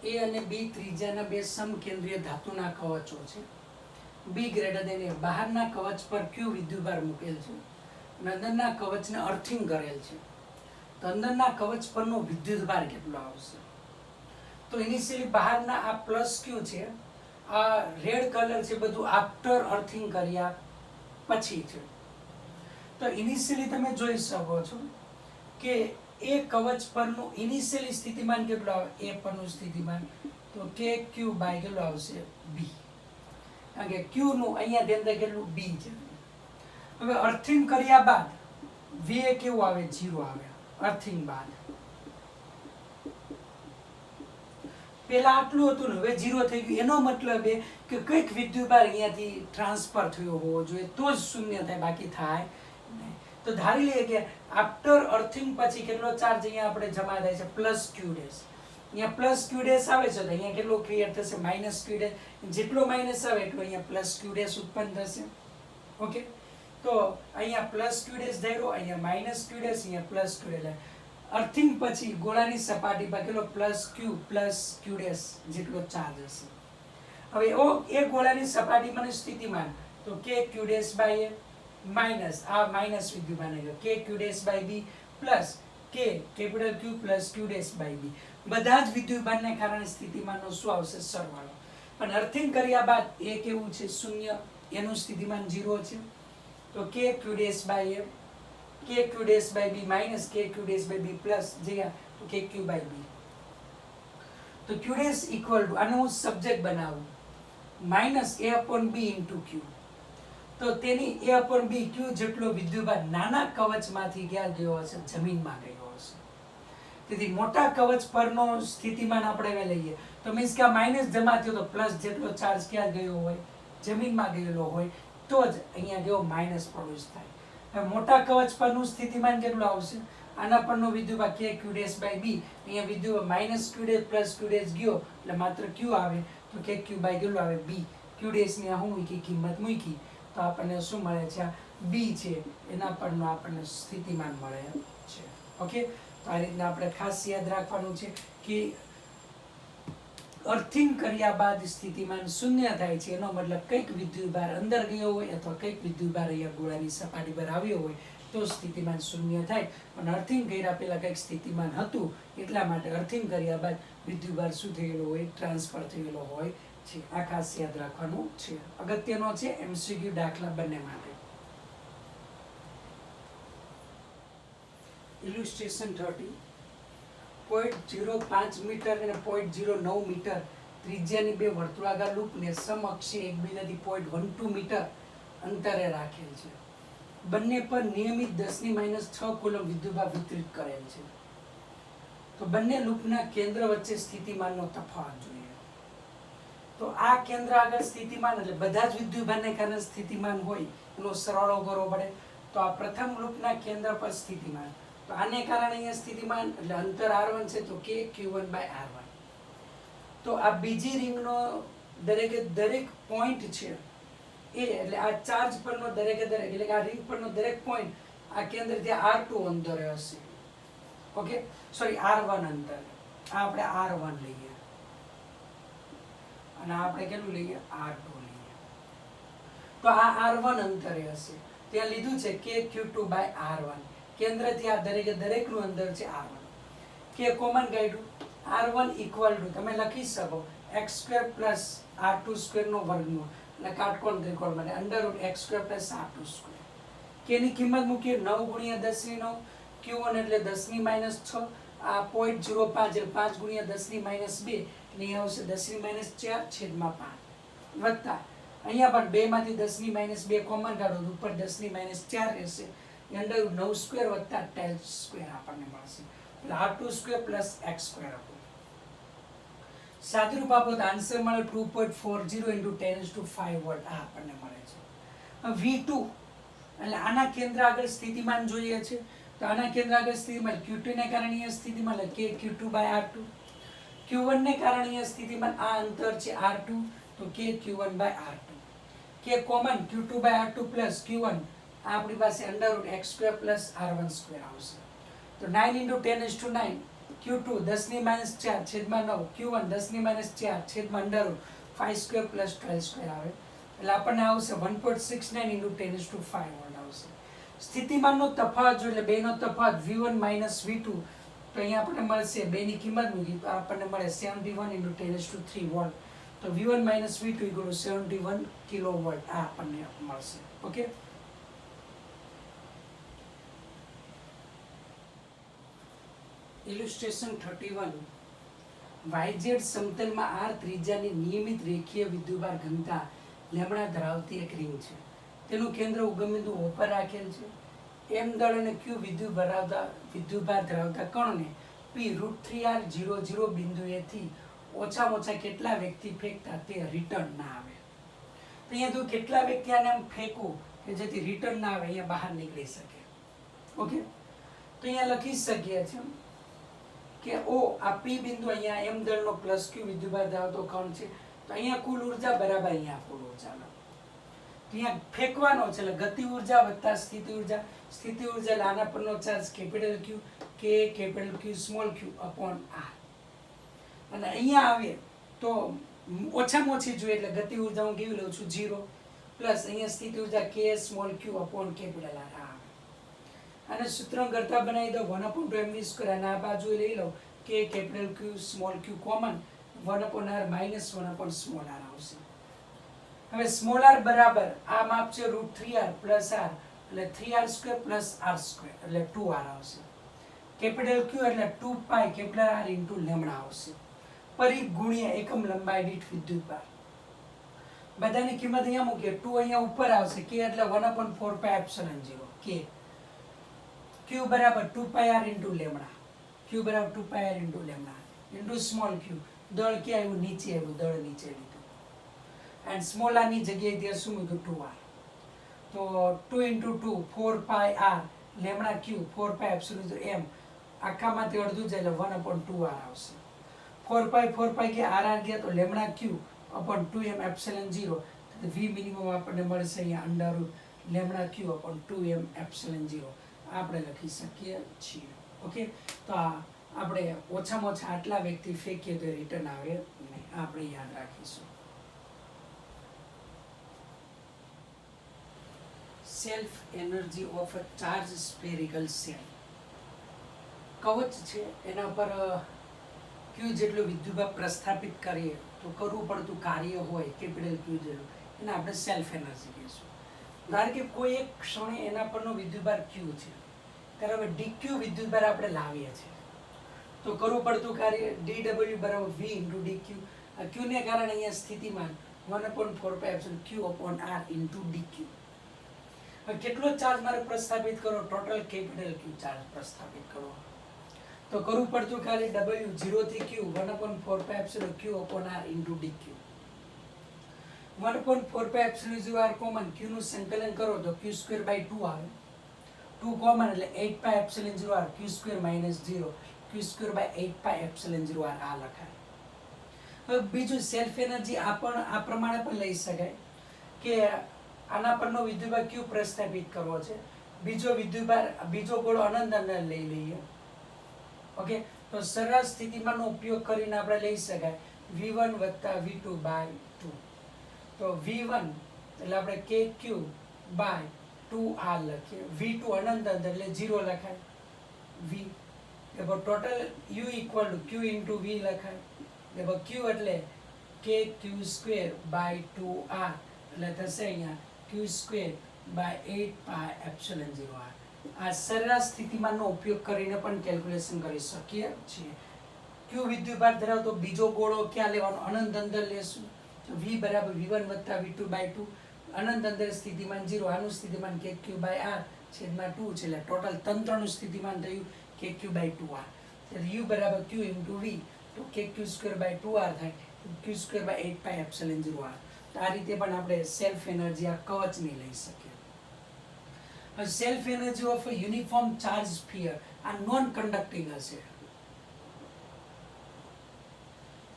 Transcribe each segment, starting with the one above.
એ અને બી ત્રિજ્યાના બે સમકેન્દ્રીય ધાતુના કવચો છે. બી ગ્રેટર દેન એ બહારના કવચ પર ક્યુ વિદ્યુતભાર મૂકેલ છે અને અંદરના કવચને અર્થિંગ કરેલ છે. તો અંદરના કવચ પરનો વિદ્યુતભાર કેટલો આવશે? તો ઇનિશિયલી બહારના આ પ્લસ ક્યુ છે, આ રેડ કલર છે, બધું આફ્ટર અર્થિંગ કર્યા પછી છે. તો ઇનિશિયલી તમે જોઈ શકો છો કે એ કવચ પરનું ઇનિશિયલી સ્થિતિમાન કેટલું આવે? એ પરનું સ્થિતિમાન તો કે ક્યુ બાય કેટલું આવશે? બી. કારણ કે ક્યુ નું અહીંયા ધ્યાન કેટલું? બી છે. હવે અર્થિંગ કર્યા બાદ વી એ કેવું આવે? 0 આવે અર્થિંગ બાદ. પેલા આટલું હતું ને હવે 0 થઈ ગયું. એનો મતલબ એ કે કંઈક વિદ્યુતભાર અહીંયાથી ટ્રાન્સફર થયો હોવો જોઈએ તો જ શૂન્ય થાય, બાકી થાય નહીં. તો ધારી લઈએ કે આફ્ટર અર્થિંગ પછી કેટલો ચાર્જ અહીંયા આપણે જમા થાય છે? Plus Q dash. અહીંયા પ્લસ ક્યુ ડેશ આવે છે તો અહીંયા કેટલો ક્રિએટ થશે? Minus Q dash. જેટલો માઇનસ આવે એટલો અહીંયા પ્લસ ક્યુ ડેશ ઉત્પન્ન થશે. ઓકે, તો અહીંયા પ્લસ ક્યુ ડેશ ધાર્યો, અહીંયા માઇનસ ક્યુ ડેશ, અહીંયા પ્લસ ક્યુ ડેશ. અર્થિંગ પછી ગોળાની સપાટી પર કેટલો? પ્લસ ક્યુ ડેશ જેટલો ચાર્જ હશે. હવે એ ગોળાની સપાટી પર સ્થિતિમાન તો કે Q dash by a minus આ માઇનસ વિદ્યુતભાર ગયો કે Q dash by b plus કે capital Q plus Q dash by b. બધા જ વિદ્યુતભારને કારણે સ્થિતિમાનનો શું આવશે? સરવાળો. પણ અર્થિંગ કર્યા બાદ એ કેવું છે? શૂન્ય. એનું સ્થિતિમાન 0 છે. તો કે ક્યુ ડેશ બાય એ કે Q dash by b minus કે Q dash by b plus જગ્યા તો કે ક્યુ બાય બી. તો ક્યુ ડેશ ઇક્વલ ટુ આનો હું સબ્જેક્ટ બનાવું માઇનસ એ અપોન બી ઇન્ટુ ક્યુ. તો તેની એ અપોન બી ક્યુ જેટલો વિદ્યુતભાર નાના કવચમાંથી ક્યાં ગયો હશે? જમીનમાં ગયો હશે. તેથી મોટા કવચ પરનો સ્થિતિમાન આપણે હવે લઈએ તો મીન્સ કે આ માઇનસ જમા થયો તો પ્લસ જેટલો ચાર્જ ક્યાં ગયો હોય? જમીનમાં ગયેલો હોય તો જ અહીંયા ગયો માઇનસ પ્રોડ્યુસ થાય. હવે મોટા કવચ પરનું સ્થિતિમાન કેટલું આવશે? આના પરનો વિદ્યુતભાર કે ક્યુ ડેશ બાય બી. અહીંયા વિદ્યુત minus Q dash plus Q dash ગયો એટલે માત્ર ક્યુ આવે તો કે ક્યુ બાય કેટલું આવે? બી. ક્યુ ડેશની હું મૂકી કિંમત મૂકી તો આપણને શું મળે છે? આ બી છે એના પરનો આપણને સ્થિતિમાન મળે છે. ઓકે, તો આ રીતના આપણે ખાસ યાદ રાખવાનું છે કે અર્થિંગ કર્યા બાદ સ્થિતિમાન શૂન્ય થાય છે એનો મતલબ કંઈક વિદ્યુતભાર અંદર ગયો હોય અથવા કંઈક વિદ્યુતભાર અહીંયા ગોળાની સપાટી પર આવ્યો હોય તો સ્થિતિમાન શૂન્ય થાય. પણ અર્થિંગ કર્યા પહેલા કંઈક સ્થિતિમાન હતું એટલા માટે અર્થિંગ કર્યા બાદ વિદ્યુતભાર શું થયેલો હોય? ટ્રાન્સફર થયેલો હોય છે. આ ખાસ યાદ રાખવાનું છે. અગત્યનો છે એમસીક્યુ દાખલા બંને માટે. ઇલ્યુસ્ટ્રેશન 30 0.05 મીટર અને 0.09 મીટર ત્રિજ્યાની બે વર્તુળાકાર લૂપને સમઅક્ષે એકબીજાથી 0.12 મીટર અંતરે રાખેલ છે. બંને પર નિયમિત 10⁻6 કુલમ વિદ્યુતભાર વિતરિત કરેલ છે. તો બંને લૂપના કેન્દ્ર વચ્ચે સ્થિતિમાનનો તફાવત જોઈએ. તો આ કેન્દ્ર આગળ સ્થિતિમાન એટલે બધા જ વિદ્યુતભારને કારણે સ્થિતિમાન હોય એનો સરવાળો કરવો પડે. તો આ પ્રથમ લૂપના કેન્દ્ર પર સ્થિતિમાન તો આને કારણે અહીંયા સ્થિતિમાન એટલે અંતર r1 છે તો કે q1 બાય r1. તો આ બીજી રિંગનો દરેક પોઈન્ટ છે એ એટલે આ ચાર્જ પરનો દરેક એટલે કે આ રિંગ પરનો દરેક પોઈન્ટ આ કેન્દ્રથી r2 અંતરે હશે. ઓકે, સોરી r1 અંતરે. આ આપણે r1 લઈએ અને આપણે કેટલું લઈએ? r2 લઈએ. તો આ r1 અંતરે હશે. ત્યાં લીધું છે કે q2 બાય r1. કેન્દ્રથી આ દરેકનું અંતર છે r1. કે કોમન કાઢ્યું r1 ઇક્વલ ટુ તમે લખી શકો x² પ્લસ r2² નો વર્ગમૂળ એટલે કાટકોણ ત્રિકોણ બને √x² પ્લસ r2². કે ની કિંમત મૂકીએ 9 × 10⁹ q1 એટલે 10⁻6 આ 0.05 એટલે 5 × 10⁻2 એટલે આવશે 10⁻4 છેદમાં 5 વત્તા અહીંયા પણ 2 માંથી 10⁻2 કોમન કાઢો તો ઉપર 10⁻4 રહેશે √9² વત્તા 10² આપણને મળશે એટલે r2² પ્લસ x² હતું. સાદુરૂપ આપો તો આન્સર મળે 2.40 × 10⁵ વોલ્ટ આ આપણને મળે છે. V2 એટલે આના કેન્દ્ર આગળ સ્થિતિમાન જોઈએ છે તો આના કેન્દ્ર આગળ સ્થિતિમાન q2 ને કારણે અહીંયા સ્થિતિમાન એટલે કે q2 બાય r2. q1 ને કારણે અહીંયા સ્થિતિમાન આ અંતર છે r2 તો કે q1 બાય r2. કે common q2 by r2 plus q1 આપણી પાસે √x² પ્લસ r1² આવશે. તો 9 × 10⁹ Q2 10⁻⁴ છેદમાં 9, Q1 10⁻⁴ છેદમાં √5² પ્લસ 12² આવે એટલે આપણને આવશે 1.69 × 10⁵ વોલ્ટ આવશે. સ્થિતિમાનનો તફાવત જો એટલે બેનો તફાવત V1 - V2 તો અહીંયા આપણને મળશે બેની કિંમત મૂકી આપણને મળે 71 × 10⁵ વોલ્ટ. તો V1 - V2 = 71 કિલોવોલ્ટ આ આપણને મળશે. ઓકે, ઇલ્યુસ્ટ્રેશન 31. YZ સમતલમાં R ત્રિજ્યાની નિયમિત રેખીય વિદ્યુતભાર ઘનતા લેમડા ધરાવતી એક રિંગ છે. તેનું કેન્દ્ર ઉગમ બિંદુ O પર રાખેલ છે. M દળ અને Q વિદ્યુતભાર ધરાવતા કણને P √3R 0 બિંદુએથી ઓછામાં ઓછા કેટલા વ્યક્તિ ફેંકતા તે રિટર્ન ના આવે. તો અહીંયા તો કેટલા વ્યક્તિ આને આમ ફેંકવું કે જેથી રિટર્ન ના આવે, અહીંયા બહાર નીકળી શકે. ઓકે, તો અહીંયા લખી શકીએ છીએ કે O આ P બિંદુ અહીંયા M દળનો પ્લસ Q વિદ્યુતભાર ધરાવતો કણ છે. તો અહીંયા કુલ ઉર્જા બરાબર અહીંયા કુલ ઉર્જા. તો અહીંયા ફેંકવાનો છે એટલે ગતિ ઉર્જા વત્તા સ્થિતિ ઉર્જા. સ્થિતિ ઉર્જા એટલે આના પરનો charge capital Q K capital Q small q upon R. અને અહીંયા આવે તો ઓછામાં ઓછી જોઈએ એટલે ગતિ ઉર્જા હું કેવી લઉં છું 0 પ્લસ અહીંયા સ્થિતિ ઉર્જા K small q upon capital R આવે. અને સૂત્ર કરતા બનાવી દો 1/2mv². અને આ બાજુ લઈ લો K capital Q small q common 1/r minus 1/સ્મોલ r આવશે. હવે સ્મોલ r બરાબર આ માપ છે √3r પ્લસ r એટલે 3r² પ્લસ r² એટલે 2r આવશે. કેપિટલ Q એટલે 2π કેપિટલ R ઇન્ટુ લેમડા આવશે. પરિઘ ગુણ્યા એકમ લંબાઈ દીઠ વિદ્યુતભાર. બધાની કિંમત અહીંયા મૂકીએ. 2 અહીંયા ઉપર આવશે. K એટલે 1/4πε0 K. Q બરાબર 2πr ઇન્ટુ લેમડા. Q બરાબર 2πr into lambda into small q. દળ ક્યાં આવ્યું? નીચે આવ્યું. દળ નીચે લીધું. એન્ડ સ્મોલ r ની જગ્યાએ ત્યાં શું મૂક્યું? 2r. તો 2 into 2 4πr lambda q 4πε0 m આખામાંથી અડધું જાય એટલે 1/2r આવશે. 4π કે r ગયા તો lambda q upon 2m ε0. v minimum આપણને મળશે અહીંયા under lambda q upon 2m ε0 આપણે લખી શકીએ છીએ. ઓકે, તો આપણે ઓછામાં ઓછા આટલા વ્યક્તિ ફેંકીએ તો રિટર્ન આવે નહીં. આપણે યાદ રાખીશું. Self energy of a charge spherical cell. કવચ છે એના પર Q જેટલો વિદ્યુતભાર પ્રસ્થાપિત કરીએ તો કરવું પડતું કાર્ય હોય કેપિટલ Q જેટલું, એને આપણે સેલ્ફ એનર્જી કહીશું. ધારો કે કોઈ એક ક્ષણે એના પરનો વિદ્યુતભાર Q છે ત્યારે હવે dq વિદ્યુતભાર આપણે લાવીએ છીએ તો કરવું પડતું કાર્ય dw બરાબર v ઇન્ટુ dq. Q ને કારણે અહીંયા સ્થિતિમાન 1/4πε q upon r into dq. કેટલો ચાર્જ મારે પ્રસ્થાપિત કરો? ટોટલ કેપિટલ Q ચાર્જ પ્રસ્થાપિત કરો તો કરવું પડતું ખાલી W 0 થી Q 1/4πε Q upon R into dq. 1/4πε r common Q નું સંકલન કરો તો q²/2 આવે. 2 કોમન એટલે 8πε0 r q² - 0 q²/8πε0 r આ લખાય. હવે બીજું સેલ્ફ એનર્જી આ પ્રમાણે પણ લઈ શકાય કે આના પરનો વિદ્યુતભાર Q પ્રસ્થાપિત કરવો છે. બીજો ગોળો અનંત અંદર લઈ લઈએ. ઓકે, તો સરેરાશ સ્થિતિમાનનો ઉપયોગ કરીને આપણે લઈ શકાય V1 + V2/2. તો V1 એટલે આપણે KQ/2R લખીએ. V2 અનંત અંદર એટલે 0 લખાય. V એટલે ટોટલ U = Q * V લખાય. એટલે Q એટલે KQ²/2R એટલે થશે અહીંયા q²/8πε0r. આ સરેરાશ સ્થિતિમાનનો ઉપયોગ કરીને પણ કેલ્ક્યુલેશન કરી શકીએ છીએ. Q વિદ્યુતભાર ધરાવતો બીજો ગોળો ક્યાં લેવાનો? અનંત અંદર લેશું. તો V બરાબર V1 + V2/2. અનંત અંદર સ્થિતિમાન 0. આનું સ્થિતિમાન KQ/R છેદમાં 2 છે એટલે ટોટલ તંત્રનું સ્થિતિમાન થયું KQ/2R. એટલે U બરાબર Q * V તો KQ²/2R થાય q²/8πε0r. આ રીતે પણ આપણે સેલ્ફ એનર્જી આ કવચની લઈ શકીએ. Self energy of a uniform charge sphere આ નોન કન્ડક્ટિંગ હશે.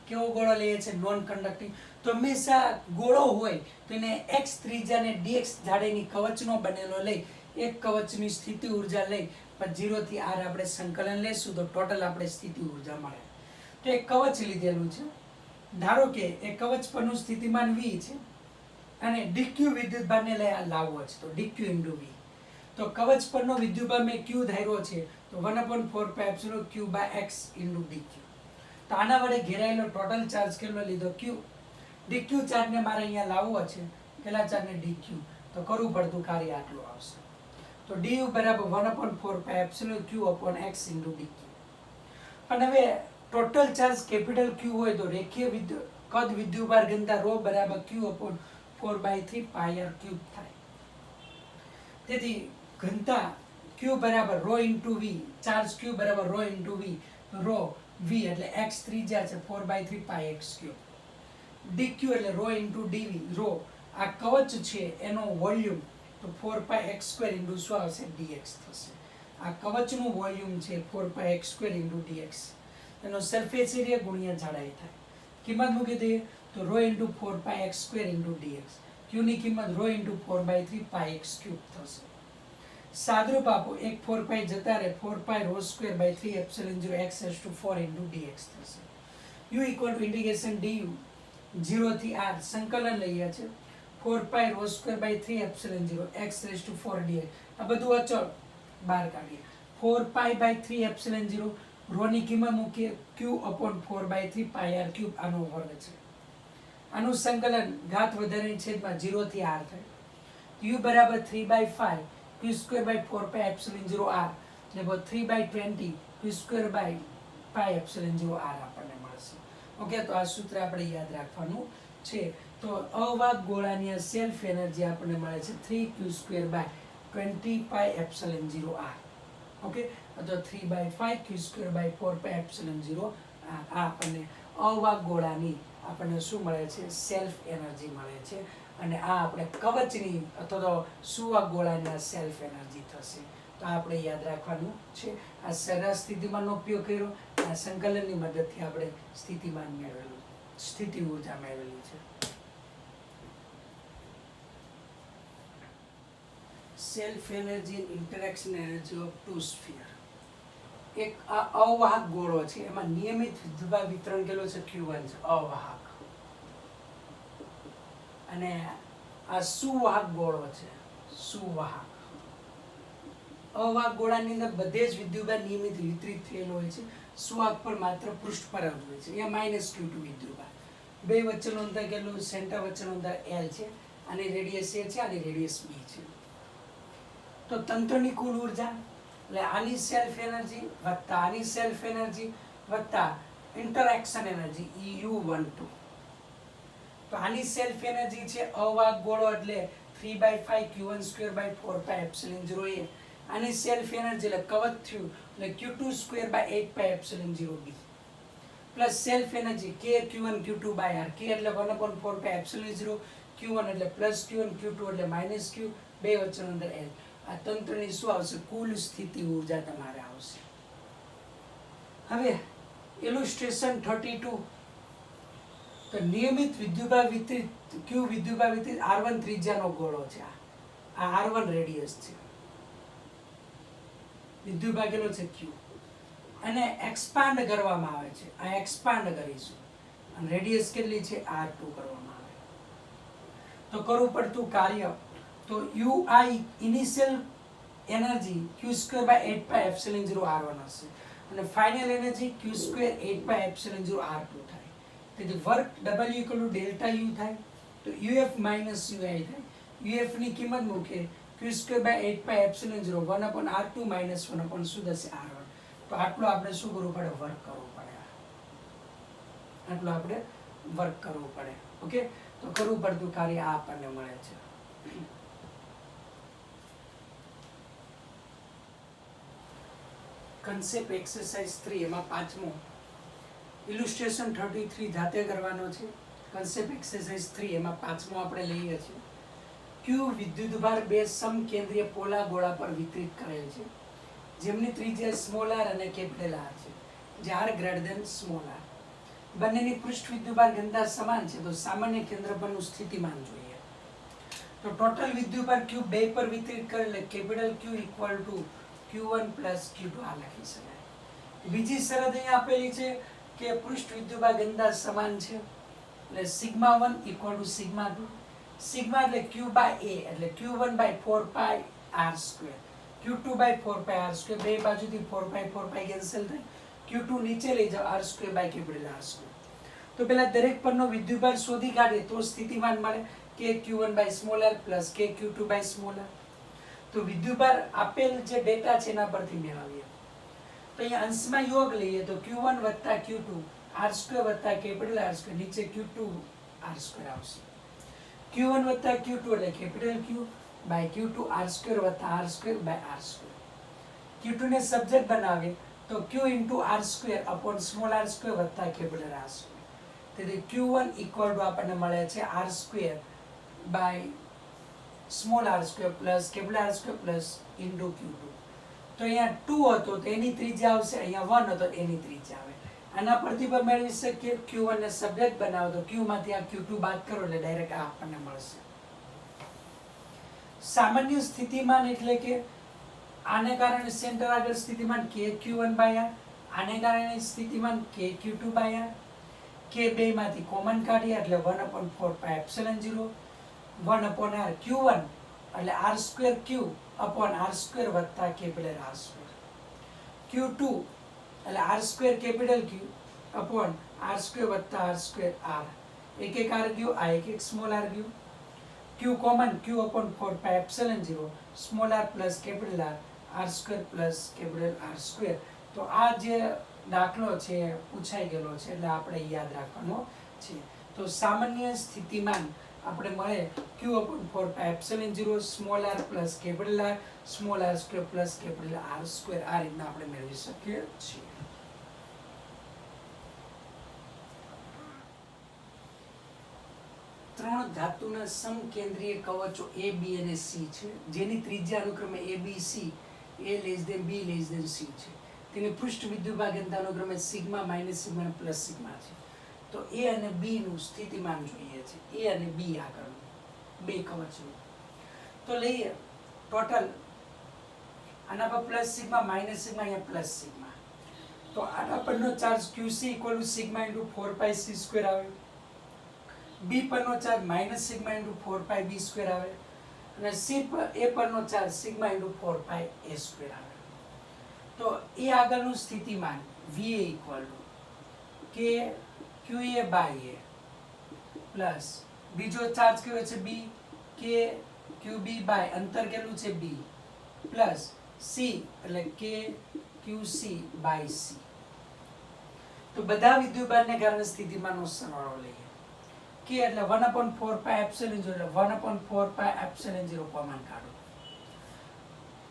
કેવો ગોળો લઈએ છે? Non conducting. તો હંમેશા ગોળો હોય તો એને x ત્રિજ્યા અને dx જાડાઈની કવચનો બનેલો લઈ એક કવચની સ્થિતિ ઉર્જા લઈ પછી 0 થી r આપણે સંકલન લેશું તો ટોટલ આપણે સ્થિતિ ઊર્જા મળે. તો એક કવચ લીધેલું છે. ધારો કે એ કવચ પરનું સ્થિતિમાન v છે અને dq વિદ્યુતભારને લઈ લાવવો છે તો dq × v. તો કવચ પરનો વિદ્યુતભાર મેં q ધાર્યો છે તો 1/4πε q/x × dq. તો આના વડે ઘેરાયેલો ટોટલ ચાર્જ કેટલો લીધો q. dq ચાર્જને મારે અહીંયા લાવવો છે, પેલા ચાર્જને dq, તો કરવું પડતું કાર્ય આટલું આવશે. તો du બરાબર 1/4πε q/x × dq. અને હવે ટોટલ ચાર્જ કેપિટલ Q હોય તો રેખીય કદ વિદ્યુતભાર ઘનતા ρ બરાબર q/4/3 πr³ થાય. તેથી ઘનતા Q બરાબર ρ × v, ચાર્જ Q બરાબર ρ × v, ρ v એટલે x ત્રિજ્યા છે 4/3 πx³. dq એટલે ρ × dv, ρ આ કવચ છે એનો વોલ્યુમ તો 4πx² × શું આવશે dx થશે. આ કવચનું વોલ્યુમ છે 4πx² × dx. એનો સરફેસ એરિયા ગુણ્યા જાડાઈ થાય. કિંમત મૂકી દઈએ તો ρ × 4πx² × dx. q ની કિંમત ρ × 4/3 πx³ થશે. સાદરૂપ આપો, એક 4π જતા રહે, 4π ρ²/3 ε0 x⁴ × dx થશે. u = ઇન્ટિગ્રેશન du 0 થી r સંકલન લઈએ છે 4π ρ²/3 ε0 x⁴ dx. આ બધું અચળ બહાર કાઢીએ. 4π/3 ε0 ρ ની કિંમત મૂકીએ q/4/3 πr³ આનો વર્ગ છે. આનું સંકલન ઘાત વધારાની છેદમાં 0 થી r થાય. u બરાબર 3/5 q²/4πε0r એટલે 3/20 q²/πε0r આપણને મળશે. ઓકે, તો આ સૂત્ર આપણે યાદ રાખવાનું છે. તો અવાહક ગોળાની સેલ્ફ એનર્જી આપણને મળે છે 3q²/20 πε0r. ઓકે, તો 3/5 q²/4πε0r આ આપણને અવાહક ગોળાની આપણને શું મળે છે સેલ્ફ એનર્જી મળે છે. અને આ આપણે કવચની અથવા તો સુવાહક ગોળાની સેલ્ફ એનર્જી થશે. તો આપણે યાદ રાખવાનું છે. આ સરેરાશ સ્થિતિમાનનો ઉપયોગ કર્યો, આ સંકલનની મદદથી આપણે સ્થિતિમાન મેળવેલું, સ્થિતિ ઊર્જા મેળવેલી છે. Self energy interaction energy of two sphere. એક આ અવાહક ગોળો છે, એમાં નિયમિત વિદ્યુતભાર વિતરણ કેટલો છે q1 છે, અવાહક. અને આ સુવાહક ગોળો છે, સુવાહક. અવાહક ગોળાની અંદર બધે જ વિદ્યુતભાર નિયમિત વિતરિત થયેલો હોય છે. સુવાહક પર માત્ર પૃષ્ઠ પર જ હોય છે. અહીંયા -q2 વિદ્યુતભાર. બે વચ્ચેનું અંતર કેટલું, સેન્ટર વચ્ચેનું અંતર L છે. આની રેડિયસ A છે, આની રેડિયસ B છે. તો તંત્રની કુલ ઉર્જા એટલે આની સેલ્ફ એનર્જી વત્તા આની સેલ્ફ એનર્જી વત્તા ઇન્ટરેક્શન એનર્જી EU12. તો આની સેલ્ફ એનર્જી છે અવાહક ગોળો એટલે 3/5 q1²/4πε0a. આની સેલ્ફ એનર્જી એટલે કવચ થયું એટલે q2²/8πε0b plus self energy k q1 q2/r. k એટલે 1/4πε0, q1 એટલે +q1, q2 એટલે -q, બે વચ્ચેનું અંતર L. આ તંત્રની શું આવશે કુલ સ્થિતિ ઊર્જા તમારે આવશે. હવે ઇલુસ્ટ્રેશન 32. તો નિયમિત વિદ્યુતભાર વિતરિત q વિદ્યુતભાર વિતરિત r1 ત્રિજ્યાનો ગોળો છે. આ r1 રેડિયસ છે, વિદ્યુતભાર કેટલો છે q, અને એક્સપાન્ડ કરવામાં આવે છે. આ એક્સપાન્ડ કરીશું અને રેડિયસ કેટલી છે r2 કરવામાં આવે. તો કરવું પડતું કાર્ય તો ui ઇનિશિયલ એનર્જી q²/8πε0r1 હશે અને ફાઇનલ એનર્જી q²8πε0r2 થાય. તેથી વર્ક W = ΔU થાય તો UF - UI થાય. UF ની કિંમત મૂકે q²/8πε0 1/r2 - 1/શું થશે r1. તો આટલું આપણે શું કરવું પડે, વર્ક કરવું પડે. આટલું આપણે વર્ક કરવું પડે. ઓકે, તો કરવું પડતું કાર્ય આ આપણને મળે છે. કન્સેપ્ટ એક્સરસાઇઝ 3 એમાં પાંચમો ઇલુસ્ટ્રેશન 33 જાતે કરવાનો છે. કન્સેપ્ટ એક્સરસાઇઝ 3 એમાં પાંચમો આપણે લઈએ છીએ. q વિદ્યુતભાર બે સમકેન્દ્રીય પોલા ગોળા પર વિતરિત કરેલ છે, જેમની ત્રિજ્યા સ્મોલ r અને કેપિટલ R છે, જે r > r. બંનેની પૃષ્ઠ વિદ્યુતભાર ઘનતા સમાન છે. તો સામાન્ય કેન્દ્ર પરનું સ્થિતિમાન જોઈએ. તો ટોટલ વિદ્યુતભાર q બે પર વિતરિત કરેલ capital Q = q Q1 plus Q2 આ લખી શકાય. બીજી શરત અહીંયા આપેલી છે કે પૃષ્ઠ વિદ્યુતભાગ અંદાજ સમાન છે એટલે sigma 1 equal to sigma 2. Sigma એટલે Q બાય A એટલે Q1 by 4 pi R square, Q2 by 4 pi R square, બે બાજુથી 4 પાઈ કેન્સલ થાય. Q2 નીચે લઈ જાઓ R square by capital R square. તો પેલા દરેક પરનો વિદ્યુતભાર શોધી કાઢીએ તો સ્થિતિમાન મળે કે Q1 by small r plus કે Q2 બાય સ્મોલ r. તો વિદ્યુતભાર આપેલ જે ડેટા છે એના પરથી મેળવીએ. તો અહીંયા અંશમાં યોગ લઈએ તો Q1 વત્તા Q2 R સ્ક્વેર વત્તા કેપિટલ R સ્ક્વેર, નીચે Q2 R સ્ક્વેર આવશે. Q1 વત્તા Q2 એટલે capital Q by Q2 R square વત્તા R square by R square. Q2 ને સબ્જેક્ટ બનાવીએ તો Q into R square upon small r square વત્તા કેપિટલ R સ્ક્વેર. તેથી Q1 ઇક્વલ ટુ આપણને મળે છે R square by small r square plus capital R square plus into Q2. તો અહીંયા 2 હતો તો એની ત્રિજ્યા આવશે, અહીંયા 1 હતો એની ત્રિજ્યા આવે. આના પરથી પણ મેળવી શકીએ. Q1 ને સબ્જેક્ટ બનાવો તો Q માંથી આ Q2 બાદ કરો એટલે ડાયરેક્ટ આ આપણને મળશે. સામાન્ય સ્થિતિમાન એટલે કે આને કારણે સેન્ટર આગળ સ્થિતિમાન KQ1 બાય r, આને કારણે સ્થિતિમાન KQ2 બાય r. કે બે માંથી કોમન કાઢીએ એટલે 1/4 પાઈ એપ્સિલન 0 1/r Q1 એટલે r square Q upon r square વત્તા કેપિટલ R સ્ક્વેર. Q2 એટલે r square capital Q upon r square વત્તા r સ્ક્વેર r. એક એક r ગયો, આ એક એક સ્મોલ r ગયો. Q common Q upon 4 pi epsilon 0 small r plus capital R r square plus capital R square. તો આ જે દાખલો છે પૂછાઈ ગયેલો છે એટલે આપણે યાદ રાખવાનો છે. તો સામાન્ય સ્થિતિમાન આપણે મળે Q upon 4 pi epsilon 0 small r plus capital R small r square plus capital R square. આ રીતના આપણે મેળવી શકીએ છીએ. ત્રણ ધાતુના સમકેન્દ્રીય કવચો A, B અને C છે જેની ત્રિજ્યા અનુક્રમે ABC, A less than B less than C છે. તેની પૃષ્ઠ વિદ્યુતભાગ ઘનતા અનુક્રમે સિગ્મા માઇનસ સિગ્મા અને પ્લસ સિગ્મા છે. તો A અને B નું સ્થિતિમાન જોઈએ છે. A અને B આગળ બે કવચનું તો લઈએ ટોટલ. આના પર પ્લસ સિગ્મા માઇનસ સિગ્મા, અહીંયા પ્લસ સિગ્મા. તો આના પરનો charge QC equal to sigma into 4 pi C square આવે. B પરનો ચાર્જ માઇનસ સિગ્મા ઇન્ટુ 4 પાઈ B સ્ક્વેર આવે અને A પરનો charge sigma into 4 pi A square આવે. તો એ આગળનું સ્થિતિમાન VA ઇક્વલ ટુ કે QA બાય A પ્લસ બીજો ચાર્જ કયો છે B કે QB બાય અંતર કેટલું છે B પ્લસ C એટલે કે QC બાય C. તો બધા વિદ્યુતભારને કારણે સ્થિતિમાનનો સરવાળો લઈએ. કે એટલે 1/4 પાઈ એપ્સિલન 0 એટલે 1/4 પાઈ એપ્સિલન 0 કોમન કાઢો.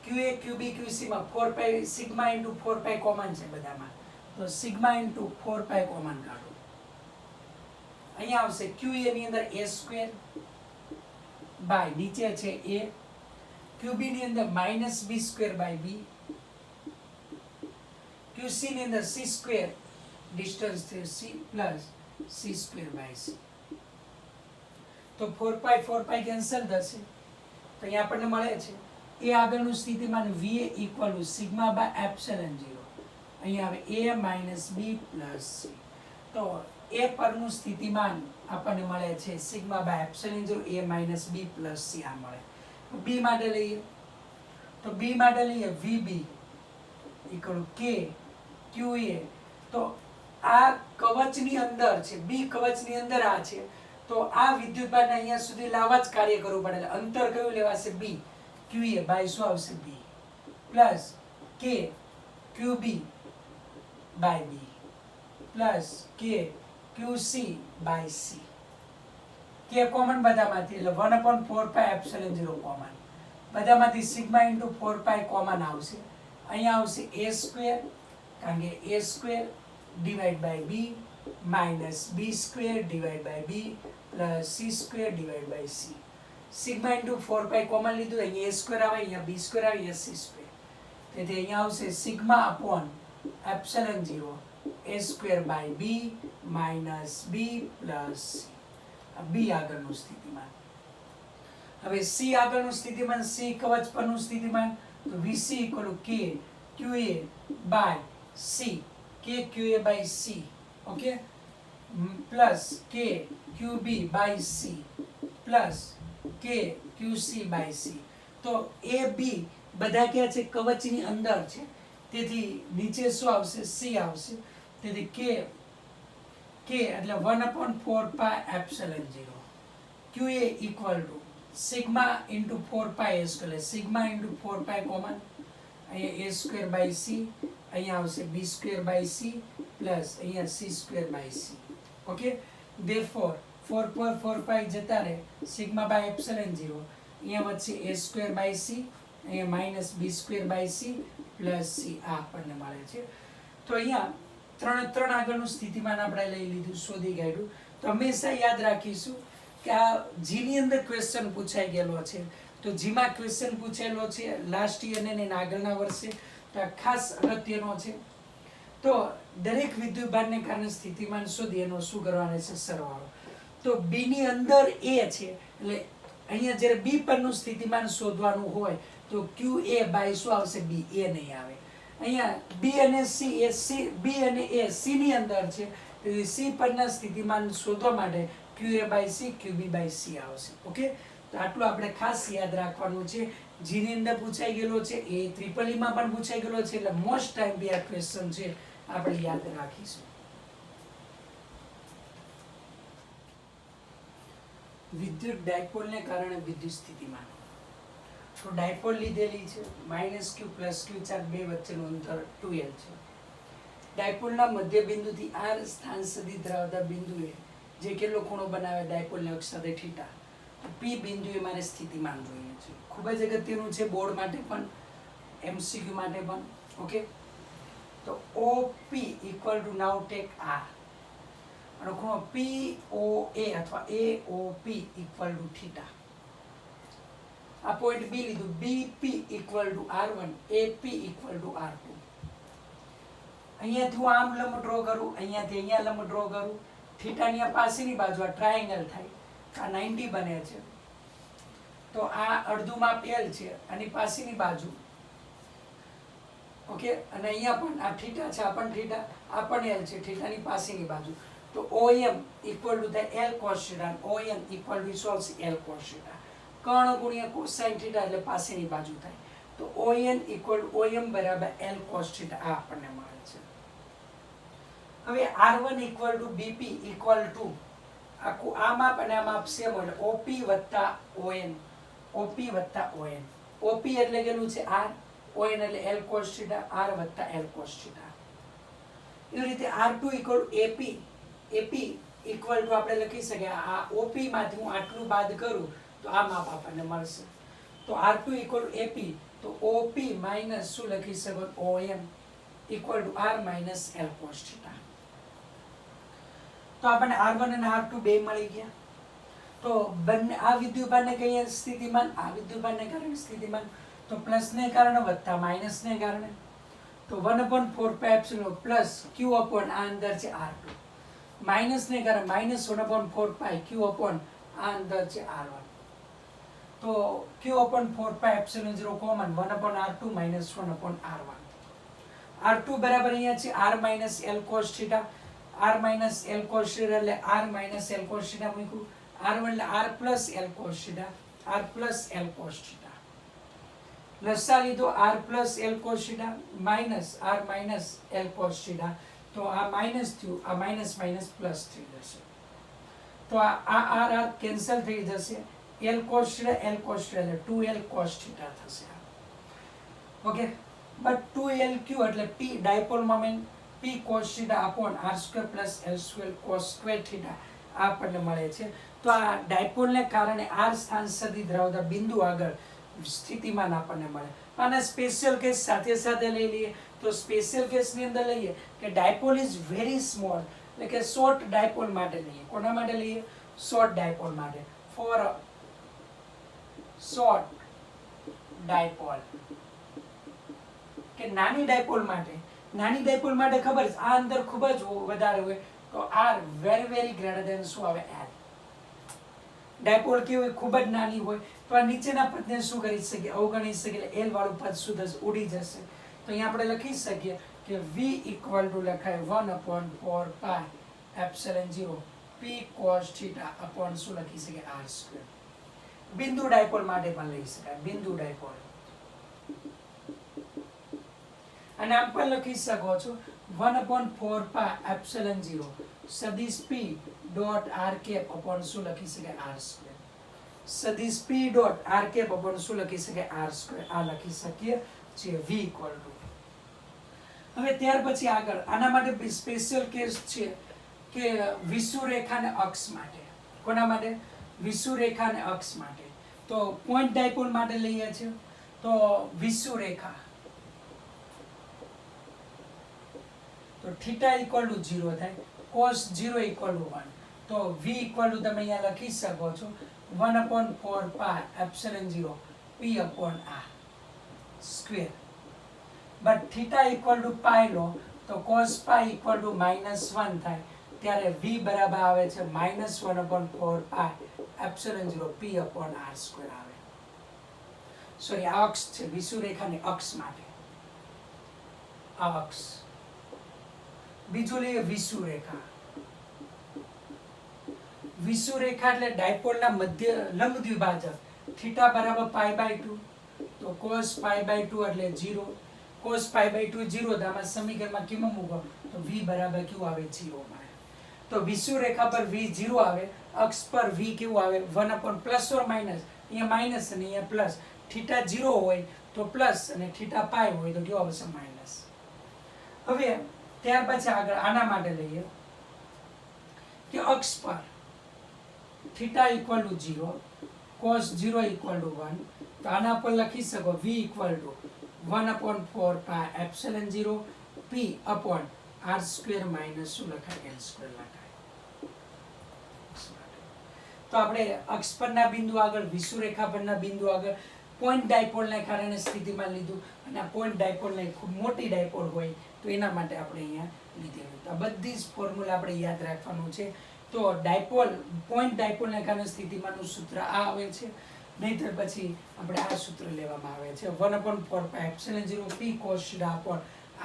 QA QB QC માં 4 પાઈ સિગ્મા ઇન્ટુ 4 પાઈ કોમન છે બધામાં તો સિગ્મા ઇન્ટુ 4 પાઈ કોમન કાઢો. અહીંયા આવશે QA ની અંદર A સ્ક્વેર બાય નીચે છે A, QB ની અંદર minus B square by B, QC ની અંદર C સ્ક્વેર ડિસ્ટન્સ છે C plus C square by C. તો 4 પાઈ કેન્સલ થશે તો અહીંયા આપણને મળે છે એ આગળનું સ્થિતિમાન VA equal to sigma by epsilon 0. અહીંયા આવે A minus B plus C. તો A પરનું સ્થિતિમાન આપણને મળે છે sigma by epsilon 0 A minus B plus C આ મળે. B માટે લઈએ તો B માટે લઈએ VB equal to K QA. તો આ કવચની અંદર છે, B કવચની અંદર આ છે તો આ વિદ્યુતભારને અહીંયા સુધી લાવવા જ કાર્ય કરવું પડે. અંતર કયું લેવાશે B QA બાય શું આવશે B plus K QB by B plus K QC by C. K common બધામાંથી એટલે 1/4 પાઈ એપ્સિલન 0 કોમન. બધામાંથી સિગ્મા ઇન્ટુ 4 પાઈ કોમન આવશે. અહીંયા આવશે A સ્ક્વેર કારણ કે A square divide by B minus B square divide by B plus C square divide by C. Sigma into 4 pi common લીધું, અહીંયા A સ્ક્વેર આવે, અહીંયા B સ્ક્વેર આવે, અહીંયા C સ્ક્વેર. તેથી અહીંયા આવશે sigma upon epsilon 0 A square by B minus B plus C. B આગળનું સ્થિતિમાન. હવે C આગળનું સ્થિતિમાન, C કવચ પરનું સ્થિતિમાન તો VC equal to K QA by C, K QA by C, okay, plus K QB by C plus K QC by C. તો A B બધા ક્યાં છે? કવચની અંદર છે, તેથી નીચે શું આવશે? C આવશે. તેથી K એટલે 1/4 pi epsilon 0. QA equal to sigma into 4 pi A square, sigma into 4 pi common, અહીંયા A સ્ક્વેર બાય C, અહીંયા આવશે B square by C plus અહીંયા C square by C. Okay, therefore 4 પર 4 પાઈ જતા રહે, સિગ્મા બાય એપ્સિલોન 0, અહીંયા વચ્ચે A square by C, અહીંયા minus B square by C plus C, આ આપણને મળે છે. તો અહીંયા ત્રણ આગળનું સ્થિતિમાન આપણે લઈ લીધું, શોધી કાઢ્યું. તો હંમેશા યાદ રાખીશું કે આ જીની અંદર ક્વેશ્ચન પૂછાઈ ગયેલો છે. તો જીમાં ક્વેશ્ચન પૂછાયેલો છે લાસ્ટ યર ને આગળના વર્ષે, તો આ ખાસ અગત્યનો છે. તો દરેક વિદ્યુતભારને કારણે સ્થિતિમાન શોધી એનો શું કરવાનો છે? સરવાળો. તો B ની અંદર A છે, એટલે અહીંયા જ્યારે B પરનું સ્થિતિમાન શોધવાનું હોય તો QA બાય શું આવશે? B, A નહીં આવે. અહીંયા B અને A C ની અંદર છે, તેથી C પરના સ્થિતિમાન શોધવા માટે QA by C QB by C આવશે. ઓકે, તો આટલું આપણે ખાસ યાદ રાખવાનું છે. જીની અંદર પૂછાઈ ગયેલો છે, એ ટ્રિપલ માં પણ પૂછાઈ ગયેલો છે, એટલે મોસ્ટ ટાઈમ બી આ ક્વેશ્ચન છે આપણે યાદ રાખીશું. વિદ્યુત ડાયપોલને કારણે વિદ્યુત સ્થિતિમાન. તો ડાયપોલ લીધેલી છે, -q + q ચાર્જ બે વચ્ચેનું અંતર 2l છે. ડાયપોલના મધ્ય બિંદુથી r સ્થાન સુધી ધરાવતા બિંદુએ જે કેટલો ખૂણો બનાવે ડાયપોલની અક્ષ સાથે θ, P બિંદુએ મારે સ્થિતિમાન જોઈએ છે. ખૂબ જ અગત્યનું છે બોર્ડ માટે પણ, MCQ માટે પણ. ઓકે, તો OP equal to now take R, અને ખૂણો POA અથવા AOP ઇક્વલ ટુ θ. આ પોઈન્ટ B લીધું, BP equal to R1, AP equal to R2. અહીંયાથી હું આમ લંબ ડ્રો કરું, અહીંયાથી અહીંયા લંબ ડ્રો કરું, થીટાની પાસેની બાજુ આ ટ્રાયેંગલ થાય, આ 90 બને છે. તો આ અડધું માપ L છે, આની પાસેની બાજુ, ઓકે, અને અહીંયા પણ આ થીટા છે, આ પણ થીટા, આ પણ L છે, થીટાની પાસેની બાજુ. તો OM ઇક્વલ ટુ થાય L cos θ, ON equal to શું આવશે? L cos θ. કર્ણ ગુણ્યા કોસાઇન થીટા એટલે પાસેની બાજુ થાય. તો ON ઇક્વલ OM બરાબર L cos θ, આ આપણને મળે છે. હવે R1 equal to BP equal two આખું આ માપ અને આ માપ સેમ એટલે OP વત્તા ON, OP વત્તા ON. OP એટલે કેટલું છે? R, ON એટલે L cos θ, R વત્તા L cos θ. એવી રીતે R2 equal AP, AP equal two આપણે લખી શકીએ આ OP માંથી હું આટલું બાદ કરું તો આ માપ આપણને મળશે. તો R2 ઇક્વલ AP, તો OP માઇનસ શું લખી શકો? OM equal to R minus L cos θ. તો આપણને R1 અને R2 બે મળી ગયા. તો બંને આ વિદ્યુતભારને કહીએ સ્થિતિમાન, આ વિદ્યુતભારને કારણે સ્થિતિમાન. તો પ્લસને કારણે વત્તા માઇનસને કારણે, તો 1/4 pi epsilon plus Q upon આ અંદર છે R2, માઇનસને કારણે -1/4 પાઈ Q અપોન આ અંદર છે R1. તો Q અપોન 4 પાઈ epsilon 0 common, 1/R2 -1/R1. R2 બરાબર અહીંયા છે R minus L cos θ, R minus L cos θ એટલે R માઇનસ L cos θ મૂક્યું, R1 એટલે R plus L cos θ, R plus L cos θ. લસા લીધો R plus L cos θ minus R minus L cos θ. તો આ માઇનસ થયું, આ minus minus plus થઈ જશે. તો આ R કેન્સલ થઈ જશે, L cos θ L cos θ એટલે 2L cos θ થશે. ઓકે, બટ 2LQ એટલે P dipole moment, P cos θ upon R² plus L² cos square θ આ આપણને મળે છે. તો આ ડાયપોલને કારણે R સ્થાન સુધી ધરાવતા બિંદુ આગળ સ્થિતિમાન આપણને મળે. અને સ્પેશિયલ કેસ સાથે સાથે લઈ લઈએ. તો સ્પેશિયલ કેસની અંદર લઈએ કે ડાયપોલ ઇઝ વેરી સ્મોલ, એટલે કે શોર્ટ ડાયપોલ માટે લઈએ. કોના માટે લઈએ? શોર્ટ ડાયપોલ માટે. ફોર શોર્ટ ડાયપોલ, કે નાની ડાયપોલ માટે. નાની ડાયપોલ માટે ખબર છે આ અંદર ખૂબ જ વધારે હોય તો R very very greater than શું આવે? L. ડાયપોલ કેવી હોય, ખૂબ જ નાની હોય, તો આ નીચેના પદને શું કરી શકીએ, અવગણી શકીએ, એટલે એલ વાળું પદ શું થશે, ઉડી જશે. તો અહીંયા આપણે લખી શકીએ કે v ઇક્વલ ટુ લખાય 1/4 pi epsilon 0 p cos theta upon શું લખી શકીએ, r સ્ક્વેર. બિંદુ ડાયપોલ માટે પણ લઈ શકાય, બિંદુ ડાયપોલ. અને આમ પણ લખી શકો છો 1/4 પાઈ એપ્સિલોન 0 સદિશ p dot r cap upon શું લખી શકાય, r સ્ક્વેર. સદિશ p dot r cap upon શું લખી શકાય, r સ્ક્વેર. આ લખી શકીએ જે v ઇક્વલ ટુ. હવે ત્યાર પછી આગળ આના માટે સ્પેશિયલ કેસ છે કે વિષુવરેખા અને અક્ષ માટે. કોના માટે? વિષુવરેખા અને અક્ષ માટે. તો પોઈન્ટ ડાયપોલ માટે લઈએ છીએ તો વિષુવરેખા તો થીટા ઇક્વલ ટુ 0 થાય, cos 0 ઇક્વલ ટુ 1. તો v ઇક્વલ ટુ તમે અહીંયા લખી શકો છો 1/4 pi epsilon 0 p upon r square. But theta equal to pi લો તો cos પાઈ ઇક્વલ ટુ -1 થાય, ત્યારે v બરાબર આવે છે -1/4 pi epsilon 0 p upon r square આવે. સોરી, આ અક્ષ છે વિષુવરેખાની અક્ષ માટે, આ અક્ષ. બીજું લઈએ વિષુવરેખા. વિષુવરેખા એટલે ડાયપોલના મધ્ય લંબ દ્વિભાજક થીટા બરાબર π/2 તો cos π/2 એટલે 0, cos π/2 0, તો આમાં સમીકરણમાં કિંમત મૂકો તો v બરાબર કેવું આવે, 0 મળે. તો વિષુવરેખા પર v 0 આવે, અક્ષ પર v કેવું આવે 1 પ્લસ ઓર માઇનસ, અહીંયા માઇનસ અને અહીંયા પ્લસ. થીટા 0 હોય તો પ્લસ અને થીટા પાઈ હોય તો કેવું આવશે, માઇનસ. હવે ત્યાર પછી આગળ આના માટે લઈએ કે અક્ષ પર theta equal two 0, cos 0 equal to 1, તો આના પર લખી શકો v equal to 1/4 pi epsilon 0 p upon r square minus શું લખાય, l સ્ક્વેર લખાય. તો આપણે અક્ષ પરના બિંદુ આગળ, વિષુવરેખા પરના બિંદુ આગળ પોઈન્ટ ડાયપોલને કારણે સ્થિતિમાં લીધું, અને આ પોઈન્ટ ડાયપોલને ખૂબ મોટી ડાયપોલ હોય તો એના માટે આપણે અહીંયા લીધેલું. આ બધી જ ફોર્મ્યુલા આપણે યાદ રાખવાનું છે. તો ડાયપોલ, પોઈન્ટ ડાયપોલને કારણે સ્થિતિમાનનું સૂત્ર આ આવે છે, નહીંતર પછી આપણે આ સૂત્ર લેવામાં આવે છે 1/4 pi epsilon 0 p cos theta upon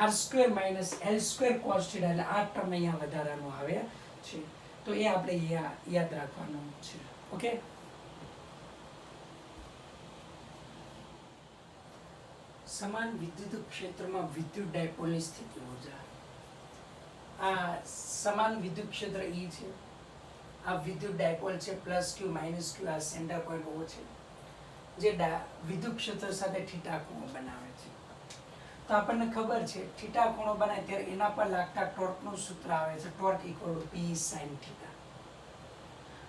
r square minus l square cos theta, એટલે આ ટર્મ અહીંયા વધારાનું આવે છે. તો એ આપણે યાદ રાખવાનું છે. ઓકે. સમાન વિદ્યુત ક્ષેત્રમાં વિદ્યુત ડાયપોલની સ્થિતિ ઊર્જા. આ સમાન વિદ્યુત ક્ષેત્ર E છે, આ વિદ્યુત ડાયપોલ છે, પ્લસ q માઇનસ q, આ સેન્ટર પોઈન્ટ O છે, જે વિદ્યુત ક્ષેત્ર સાથે થીટા ખૂણો બનાવે છે. તો આપણને ખબર છે થીટા ખૂણો બનાવે ત્યારે એના પર લાગતા ટોર્કનું સૂત્ર આવે છે, torque equal to p sin theta.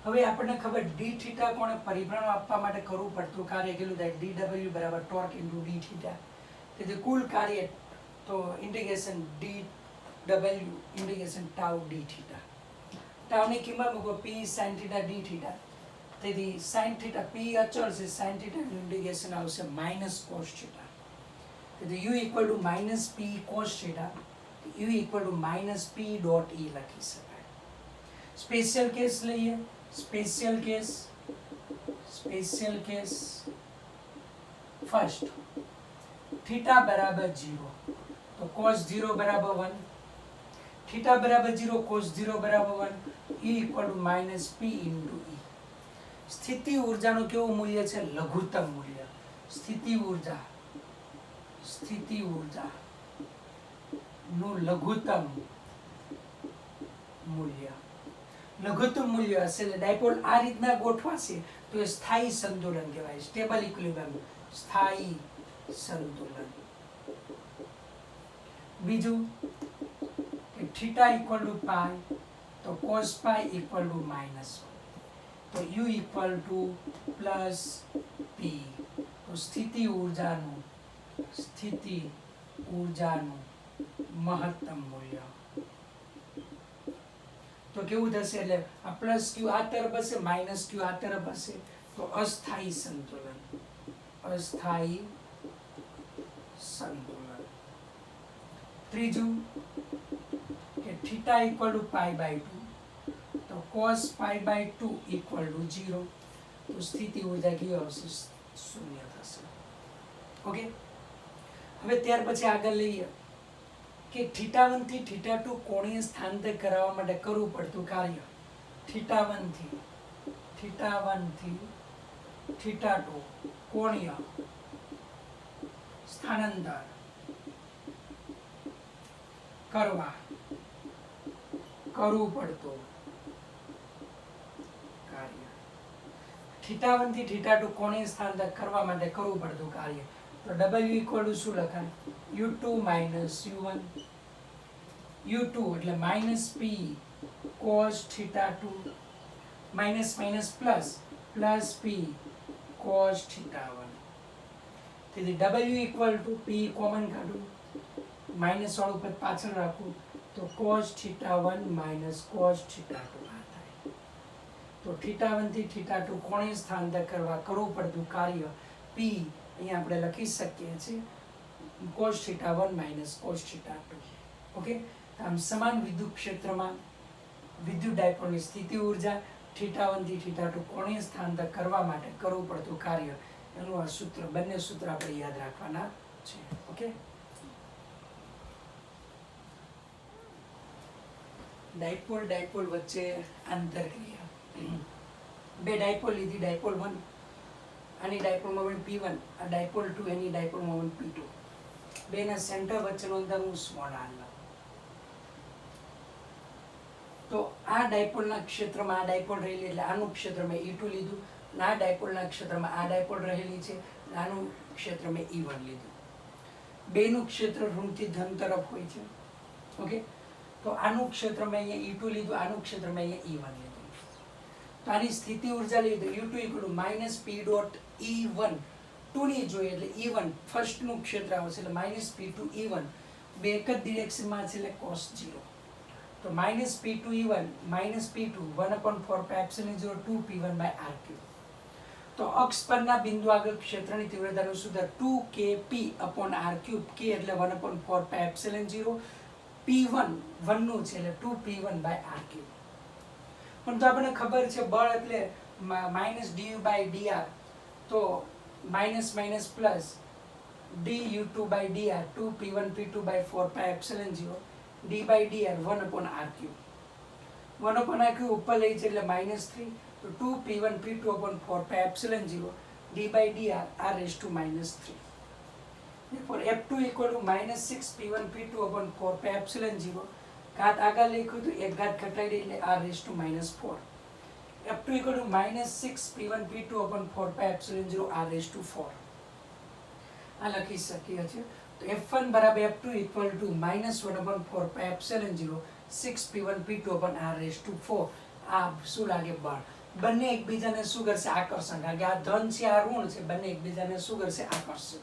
હવે આપણને ખબર d થીટા કોણે પરિભ્રમણ આપવા માટે કરવું પડતું કાર્ય કેટલું થાય, dw બરાબર ટોર્ક ઇન્ટુ d થીટા. તેથી કુલ કાર્ય તો integration dw integration tau d theta. ટાઉની કિંમત મૂકો p sin theta d theta. તેથી sin થીટા p અચળ છે, sin થીટા નું ઇન્ટિગ્રેશન આવશે માઇનસ cos થીટા. તેથી u equal to minus p cos theta, u equal to minus p dot e લખી શકાય. સ્પેશિયલ કેસ લઈએ. સ્પેશિયલ કેસ ફર્સ્ટ, થીટા બરાબર 0 તો cos 0 બરાબર 1, થીટા બરાબર 0 cos 0 બરાબર 1, e equal to minus p into e. સ્થિતિ ઊર્જાનું કેવું મૂલ્ય છે, લઘુત્તમ મૂલ્ય. સ્થિતિ ઊર્જા નું લઘુત્તમ મૂલ્ય. લઘુત્તમ મૂલ્ય હશે એટલે ડાયપોલ આ રીતના ગોઠવાશે તો એ સ્થાયી સંતુલન કહેવાય, સ્ટેબલ ઇક્વિલિબ્રિયમ, સ્થાયી સંતુલન. બીજું કે થીટા ઇક્વલ ટુ પાઈ તો cos પાઈ ઇક્વલ ટુ -1, તો u equal two plus p. તો સ્થિતિ ઊર્જાનું મહત્તમ મૂલ્ય તો કેવું થશે, એટલે આ પ્લસ q આ તરફ હશે, માઇનસ q આ તરફ હશે, તો અસ્થાયી સંતુલન. ત્રીજું કે થીટા ઇક્વલ ટુ π/2 તો cos π/2 ઇક્વલ ટુ 0, તો સ્થિતિ ઉર્જા કેવી આવશે? શૂન્ય થશે. ઓકે, હવે ત્યાર પછી આગળ લઈએ કે θ1 થી θ2 કોણીય સ્થાનાંતર કરાવવા માટે કરવું પડતું કાર્ય. θ1 થી θ2 કોણીય સ્થાનાંતર કરવું પડતું કાર્ય. θ1 થી θ2 કોણીય સ્થાનાંતર કરવા માટે કરવું પડતું કાર્ય. તો W ઇક્વલ ટુ શું લખાય? U2 minus U1. U2 એટલે minus P cos θ2 minus minus plus plus P cos θ1. તેથી W equal to P common કાઢું, માઇનસ વાળું પદ પાછળ રાખું તો cos θ1 માઇનસ cos θ2 આ થાય. તો θ1 થી θ2 કોણીય સ્થાનાંતર કરવા કરવું પડતું કાર્ય P અહીંયા આપણે લખી શકીએ છીએ cos θ1 માઇનસ cos θ2. ઓકે, આમ સમાન વિદ્યુત ક્ષેત્રમાં વિદ્યુત ડાયપોલની સ્થિતિ ઉર્જા θ1 થી θ2 કોણીય સ્થાનાંતર કરવા માટે કરવું પડતું કાર્ય, એનું આ સૂત્ર, બંને સૂત્ર આપણે યાદ રાખવાના છે. ઓકે, ડાયપોલ વચ્ચે આંતરક્રિયા. બે ડાયપોલ લીધી, ડાયપોલ 1 આની ડાયપોલ મોમેન્ટ P1, આ ડાયપોલ 2 એની ડાયપોલ મોમેન્ટ P2. બેના સેન્ટર વચ્ચેનો અંતર હું સ્મોલ r લઉં. તો આ ડાયપોલના ક્ષેત્રમાં આ ડાયપોલ રહેલી એટલે આનું ક્ષેત્ર મેં E2 લીધું, અને આ ડાયપોલના ક્ષેત્રમાં આ ડાયપોલ રહેલી છે, આનું ક્ષેત્ર મેં E1 લીધું. બેનું ક્ષેત્ર ઋણથી ધન તરફ હોય છે. ઓકે, તો આનું ક્ષેત્ર મેં અહીંયા E2 લીધું, આનું ક્ષેત્ર મેં અહીંયા E1 લીધું. તો આની સ્થિતિ ઉર્જા લઈએ તો U2 equal to minus P dot E1 2 ની જોઈએ એટલે E1 ફર્સ્ટનું ક્ષેત્ર આવશે એટલે માઇનસ P2 E1, બે એક જ ડિરેક્શનમાં છે એટલે cos 0. તો minus P2 E1 minus P2 1/4 pi epsilon 0 2P1 by R3. તો અક્ષ પરના બિંદુ આગળ ક્ષેત્રની તીવ્રતાનું સૂત્ર 2kP upon R3, K એટલે 1/4 pi epsilon 0, P1 1 નું છે એટલે 2P1 by R3. પણ તો આપણને ખબર છે બળ એટલે માઇનસ du by dr, તો minus minus plus du2 by dr 2p1 p2 by 4 pi epsilon 0 d by dr 1/r3. 1/r3 ઉપર લઈ છે એટલે -3, તો 2p1 p2 upon 4 pi epsilon 0 d by dr r raised to -3. therefore f2 equal to -6p1 p2 upon 4 pi epsilon 0, ઘાત આગળ લખ્યું તો એક ઘાત ઘટાડી દે એટલે r raised to -4. f2 equal to -6p1 p2 upon 4 pi epsilon 0 r raised to 4. આ લખી શકીએ છીએ. તો f1 બરાબર f2 equal to -1/4 pi epsilon 0 6p1 p2 upon r raised to 4. આ શું લાગે? બળ. બંને એકબીજાને શું કરશે? આકર્ષણ. કારણ કે આ ધન છે, આ ઋણ છે, બંને એકબીજાને શું કરશે? આકર્ષશે.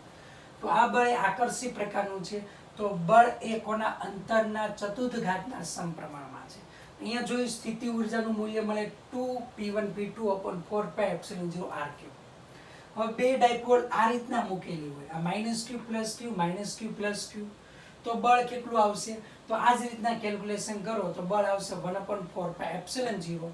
તો આ બળ એ આકર્ષી પ્રકારનું છે. તો બળ એ કોના? અંતરના ચતુર્થ ઘાતના સમપ્રમાણમાં છે. અહીંયા જોઈ સ્થિતિ ઉર્જાનું મૂલ્ય મળે 2p1 p2 upon 4 pi epsilon 0 r3. હવે બે ડાયપોલ આ રીતના મૂકેલી હોય, આ -q + q -q + q, તો બળ કેટલું આવશે? તો આ જ રીતના કેલ્ક્યુલેશન કરો તો બળ આવશે 1/4 pi epsilon 0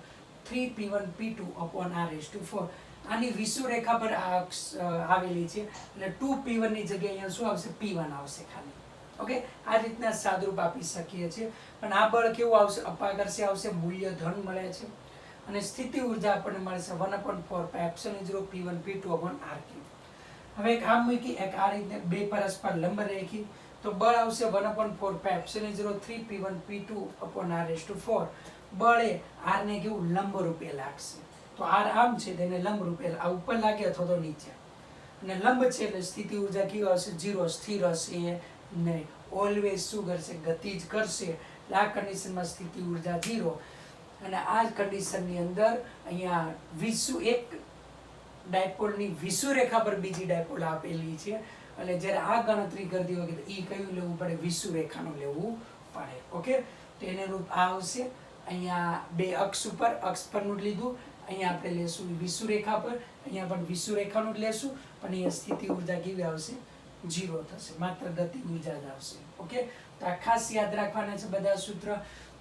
3p1 p2 upon r raised to 4. આની વિષુવરેખા પર આવેલી છે એટલે 2p1 ની જગ્યાએ અહીંયા શું આવશે? p1 આવશે ખાલી. ઓકે, આ રીતના સાદરૂપ આપી શકીએ છીએ. પણ આ બળ કેવું આવશે? અપાકર્ષી આવશે, મૂલ્ય ધન મળે છે. અને સ્થિતિ ઉર્જા આપણને મળશે 1/4 pi epsilon 0 p1 p2 upon r3. હવે એક આમ મૂકી, એક આ રીતે બે પરસ્પર લંબ રેખી, તો બળ આવશે 1/4 pi epsilon 0 3p1 p2 upon r raised to 4. બળ એ r ને કેવું? લંબ રૂપે લાગશે. તો r આમ છે તેને લંબ રૂપે આ ઉપર લાગે અથવા તો નીચે, અને લંબ છે એટલે સ્થિતિ ઉર્જા કેવી હશે? 0, સ્થિર હશે નહીં. ઓલવેઝ શું કરશે? ગતિ જ કરશે. એટલે આ કન્ડિશનમાં સ્થિતિ ઉર્જા 0. અને આ કન્ડિશનની અંદર અહીંયા એક ડાયપોલની વિષુવરેખા પર બીજી ડાયપોલ આપેલી છે, એટલે જ્યારે આ ગણતરી કરતી વખતે એ કયું લેવું પડે? વિષુવરેખાનું લેવું પડે. ઓકે, તો એને રૂપ આ આવશે. અહીંયા બે અક્ષ ઉપર અક્ષ પરનું જ લીધું, અહીંયા આપણે લેશું વિષુવરેખા પર, અહીંયા પણ વિષુવરેખાનું જ લેશું, પણ અહીંયા સ્થિતિ ઉર્જા કેવી આવશે? 0 થશે, માત્ર ગતિ ઉર્જા જ આવશે. ઓકે, તો આ ખાસ યાદ રાખવાના છે બધા સૂત્ર.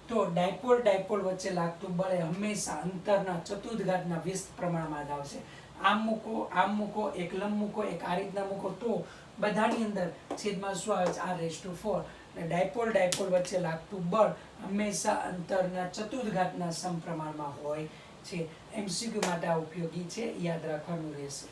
તો ડાયપોલ વચ્ચે લાગતું બળ હંમેશા અંતરના ચતુર્થ ઘાતના વ્યસ્ત પ્રમાણમાં જ આવશે. આમ મૂકો એક લંબ મૂકો એક આ રીતના મૂકો તો બધાની અંદર છેદમાં શું આવે છે r⁴ અને ડાયપોલ વચ્ચે લાગતું બળ હંમેશા અંતરના ચતુર્થઘાતના સમપ્રમાણમાં હોય છે. MCQ માટે આ ઉપયોગી છે, યાદ રાખવાનું રહેશે.